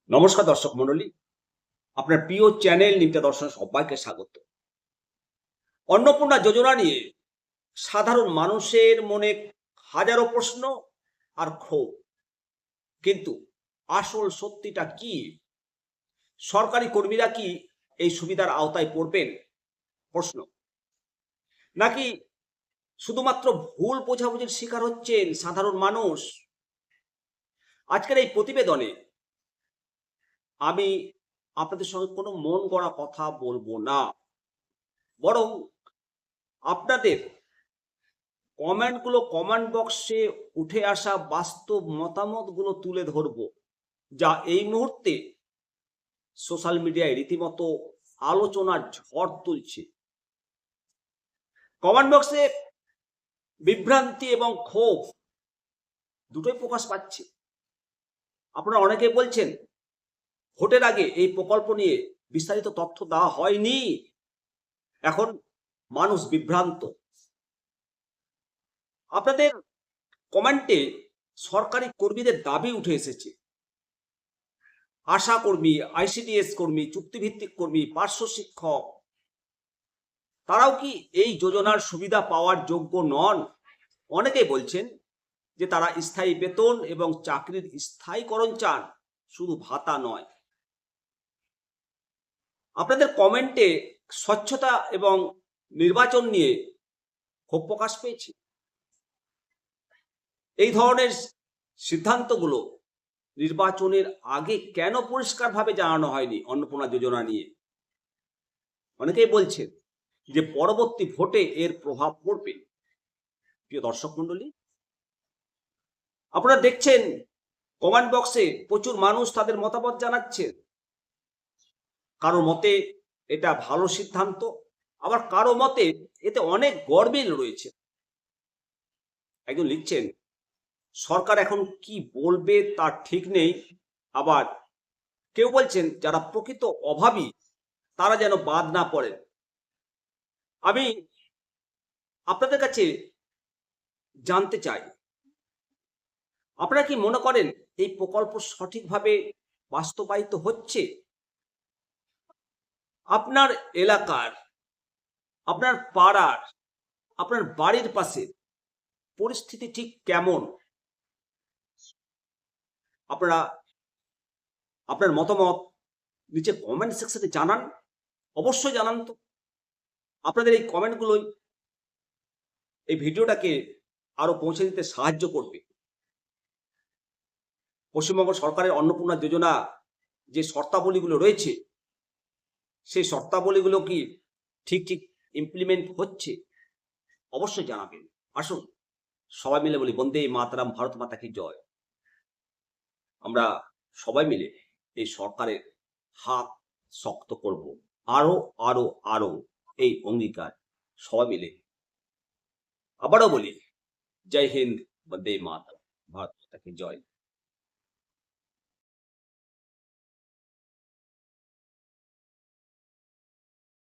নমস্কার দর্শক মণ্ডলী, আপনার প্রিয় চ্যানেল নিমতা দর্শনে সবাইকে স্বাগত। অন্নপূর্ণা যোজনা নিয়ে সাধারণ মানুষের মনে হাজারো প্রশ্ন আর ক্ষোভ, কিন্তু আসল সত্যিটা কি? সরকারি কর্মীরা কি এই সুবিধার আওতায় পড়বেন? প্রশ্ন। নাকি শুধুমাত্র ভুল বোঝাবুঝির শিকার হচ্ছেন সাধারণ মানুষ? আজকের এই প্রতিবেদনে আমি আপনাদের সঙ্গে কোনো মন গড়া কথা বলবো না, বরং আপনাদের কমেন্ট বক্সে উঠে আসা বাস্তব মতামতগুলো তুলে ধরব, যা এই মুহূর্তে সোশ্যাল মিডিয়ায় রীতিমতো আলোচনার ঝড় তুলছে। কমেন্ট বক্সে বিভ্রান্তি এবং ক্ষোভ দুটোই প্রকাশ পাচ্ছে। আপনারা অনেকে বলছেন ভোটের আগে এই প্রকল্প নিয়ে বিস্তারিত তথ্য দেওয়া হয়নি, এখন মানুষ বিভ্রান্ত। আপনাদের কমেন্টে সরকারি কর্মীদের দাবি উঠে এসেছে। আশা কর্মী, আইসিডিএস কর্মী, চুক্তিভিত্তিক কর্মী, পার্শ্ব শিক্ষক, তারাও কি এই যোজনার সুবিধা পাওয়ার যোগ্য নন? অনেকেই বলছেন যে তারা স্থায়ী বেতন এবং চাকরির স্থায়ীকরণ চান, শুধু ভাতা নয়। আপনাদের কমেন্টে স্বচ্ছতা এবং নির্বাচন নিয়ে ক্ষোভ প্রকাশ পেয়েছে। এই ধরনের সিদ্ধান্তগুলো নির্বাচনের আগে কেন পরিষ্কারভাবে জানানো হয়নি? অন্নপূর্ণা যোজনা নিয়ে অনেকেই বলছেন যে পরবর্তী ভোটে এর প্রভাব পড়বে। প্রিয় দর্শক মণ্ডলী, আপনারা দেখছেন কমেন্ট বক্সে প্রচুর মানুষ তাদের মতামত জানাচ্ছেন। কারো মতে এটা ভালো সিদ্ধান্ত, আবার কারো মতে এতে অনেক গরমিল রয়েছে। একজন লিখছেন সরকার এখন কি বলবে তার ঠিক নেই, আবার কেউ বলছেন যারা প্রকৃত অভাবী তারা যেন বাদ না পড়ে। আমি আপনাদের কাছে জানতে চাই, আপনারা কি মনে করেন এই প্রকল্প সঠিকভাবে বাস্তবায়িত হচ্ছে? আপনার এলাকার, আপনার পাড়ার, আপনার বাড়ির পাশে পরিস্থিতি ঠিক কেমন? আপনারা আপনার মতামত নিচে কমেন্ট সেকশনে জানান, অবশ্যই জানান। তো আপনাদের এই কমেন্টগুলোই এই ভিডিওটাকে আরো পৌঁছে দিতে সাহায্য করবে। পশ্চিমবঙ্গ সরকারের অন্নপূর্ণা যোজনা যে শর্তাবলীগুলো রয়েছে, সেই শর্তাবলীগুলো কি ঠিক ইমপ্লিমেন্ট হচ্ছে? অবশ্যই জানাবেন। আসুন সবাই মিলে বলি বন্দে মাতরম, ভারত মাতা কি জয়। আমরা সবাই মিলে এই সরকারের হাত শক্ত করব, আরো আরো আরো, এই অঙ্গীকার সবাই মিলে। আবারও বলি জয় হিন্দ, বন্দে মাতরম, ভারত মাতা কি জয়।